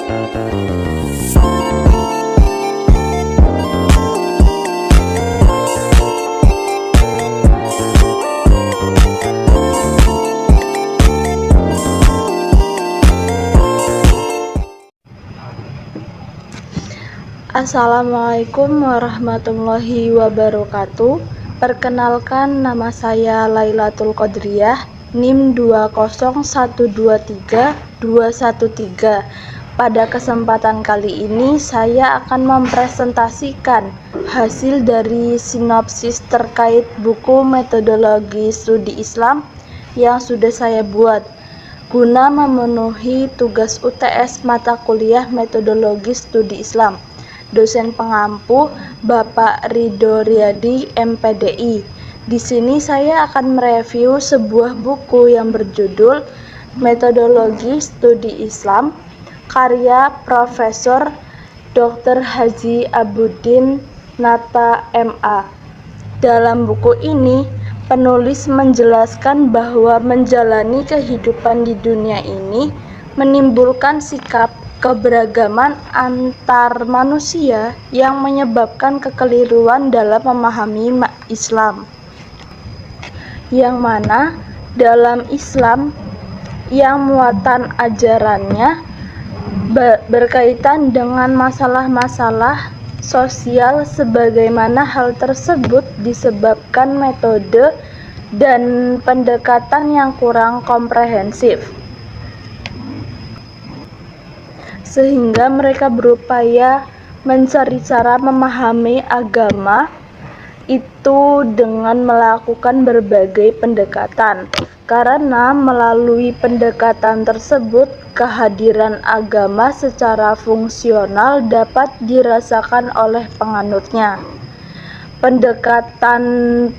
Assalamualaikum warahmatullahi wabarakatuh. Perkenalkan, nama saya Lailatul Qadriyah, NIM 20123-213. Pada kesempatan kali ini saya akan mempresentasikan hasil dari sinopsis terkait buku metodologi studi Islam yang sudah saya buat guna memenuhi tugas UTS mata kuliah metodologi studi Islam. Dosen pengampu Bapak Ridho Riyadi, MPDI. Di sini saya akan mereview sebuah buku yang berjudul Metodologi Studi Islam, karya Profesor Dr. Haji Abudin Nata MA. Dalam buku ini, penulis menjelaskan bahwa menjalani kehidupan di dunia ini menimbulkan sikap keberagaman antar manusia yang menyebabkan kekeliruan dalam memahami Islam, yang mana dalam Islam yang muatan ajarannya berkaitan dengan masalah-masalah sosial, sebagaimana hal tersebut disebabkan metode dan pendekatan yang kurang komprehensif, sehingga mereka berupaya mencari cara memahami agama itu dengan melakukan berbagai pendekatan, karena melalui pendekatan tersebut kehadiran agama secara fungsional dapat dirasakan oleh penganutnya. Pendekatan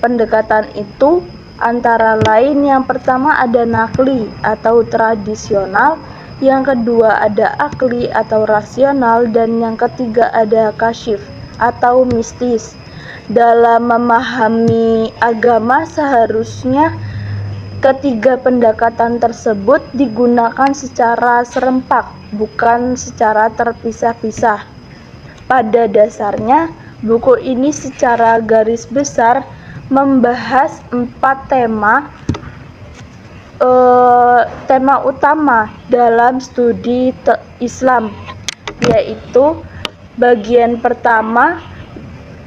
itu antara lain, yang pertama ada nakli atau tradisional, yang kedua ada akli atau rasional, dan yang ketiga ada kasyif atau mistis. Dalam memahami agama, seharusnya ketiga pendekatan tersebut digunakan secara serempak, bukan secara terpisah-pisah. Pada dasarnya, buku ini secara garis besar membahas 4 tema utama dalam studi Islam, yaitu bagian pertama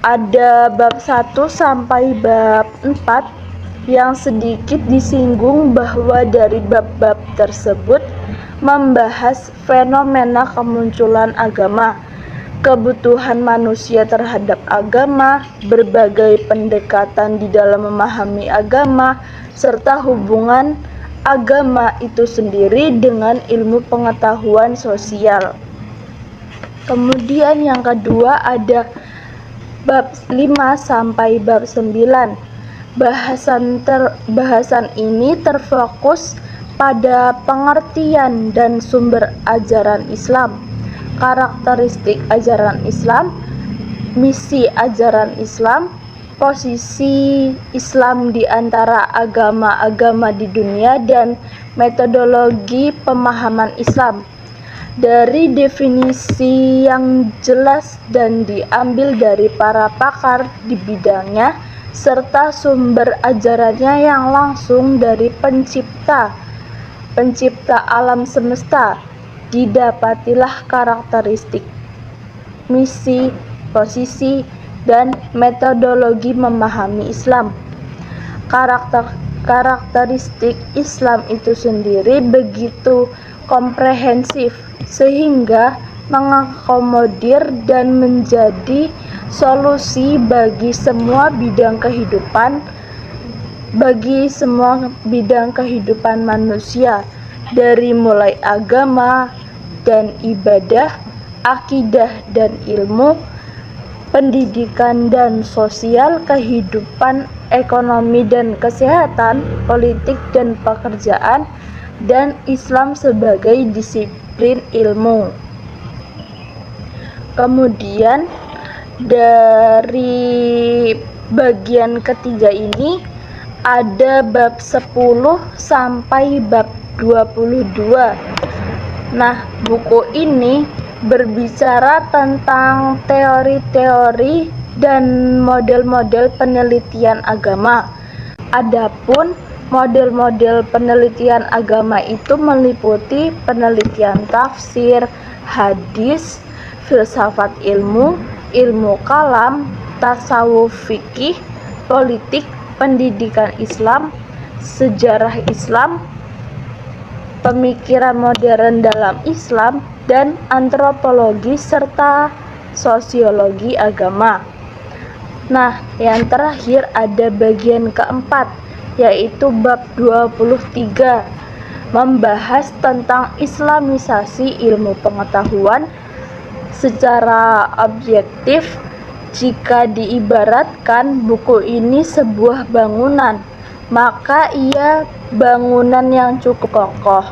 ada bab 1 sampai bab 4 yang sedikit disinggung bahwa dari bab-bab tersebut membahas fenomena kemunculan agama, kebutuhan manusia terhadap agama, berbagai pendekatan di dalam memahami agama, serta hubungan agama itu sendiri dengan ilmu pengetahuan sosial. Kemudian yang kedua ada bab 5 sampai bab 9. Bahasan ini terfokus pada pengertian dan sumber ajaran Islam, karakteristik ajaran Islam, misi ajaran Islam, posisi Islam di antara agama-agama di dunia, dan metodologi pemahaman Islam. Dari definisi yang jelas dan diambil dari para pakar di bidangnya, serta sumber ajarannya yang langsung dari pencipta alam semesta, didapatilah karakteristik, misi, posisi, dan metodologi memahami Islam. Karakteristik Islam itu sendiri begitu komprehensif sehingga mengakomodir dan menjadi solusi bagi semua bidang kehidupan manusia, dari mulai agama dan ibadah, akidah dan ilmu, pendidikan dan sosial, kehidupan ekonomi dan kesehatan, politik dan pekerjaan, dan Islam sebagai disiplin ilmu. Kemudian dari bagian ketiga ini ada bab 10 sampai bab 22. Nah, buku ini berbicara tentang teori-teori dan model-model penelitian agama. Adapun model-model penelitian agama itu meliputi penelitian tafsir, hadis, filsafat ilmu, ilmu kalam, tasawuf fikih, politik, pendidikan Islam, sejarah Islam, pemikiran modern dalam Islam, dan antropologi serta sosiologi agama. Nah, yang terakhir ada bagian keempat, yaitu bab 23, membahas tentang islamisasi ilmu pengetahuan secara objektif. Jika diibaratkan buku ini sebuah bangunan, maka ia bangunan yang cukup kokoh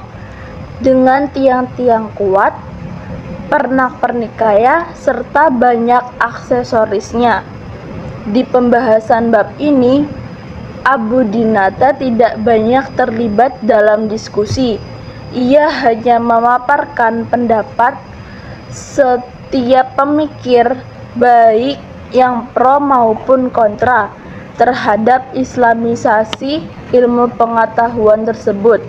dengan tiang-tiang kuat, pernak-pernik kaya, serta banyak aksesorisnya. Di pembahasan bab ini, Abu Dinata tidak banyak terlibat dalam diskusi. Ia hanya memaparkan pendapat setiap pemikir, baik yang pro maupun kontra, terhadap islamisasi ilmu pengetahuan tersebut.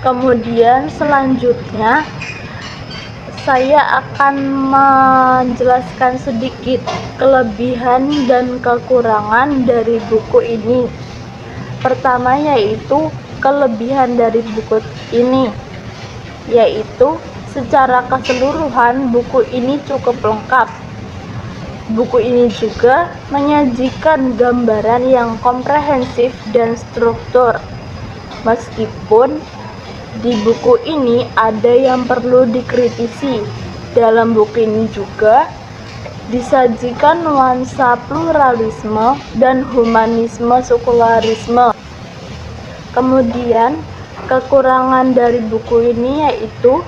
Kemudian selanjutnya saya akan menjelaskan sedikit kelebihan dan kekurangan dari buku ini. Pertama yaitu kelebihan dari buku ini, yaitu secara keseluruhan buku ini cukup lengkap. Buku ini juga menyajikan gambaran yang komprehensif dan struktur. Meskipun di buku ini ada yang perlu dikritisi, dalam buku ini juga disajikan nuansa pluralisme dan humanisme sekularisme. Kemudian kekurangan dari buku ini yaitu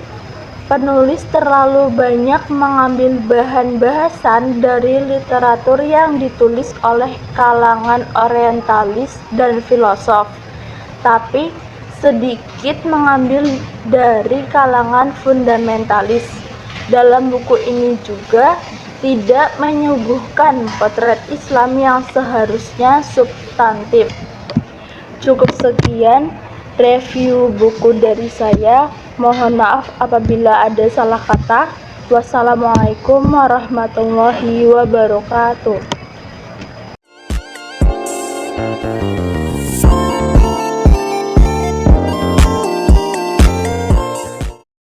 penulis terlalu banyak mengambil bahan bahasan dari literatur yang ditulis oleh kalangan orientalis dan filosof, tapi sedikit mengambil dari kalangan fundamentalis. Dalam buku ini juga tidak menyuguhkan potret Islam yang seharusnya substantif. Cukup sekian review buku dari saya. Mohon maaf apabila ada salah kata. Wassalamualaikum warahmatullahi wabarakatuh.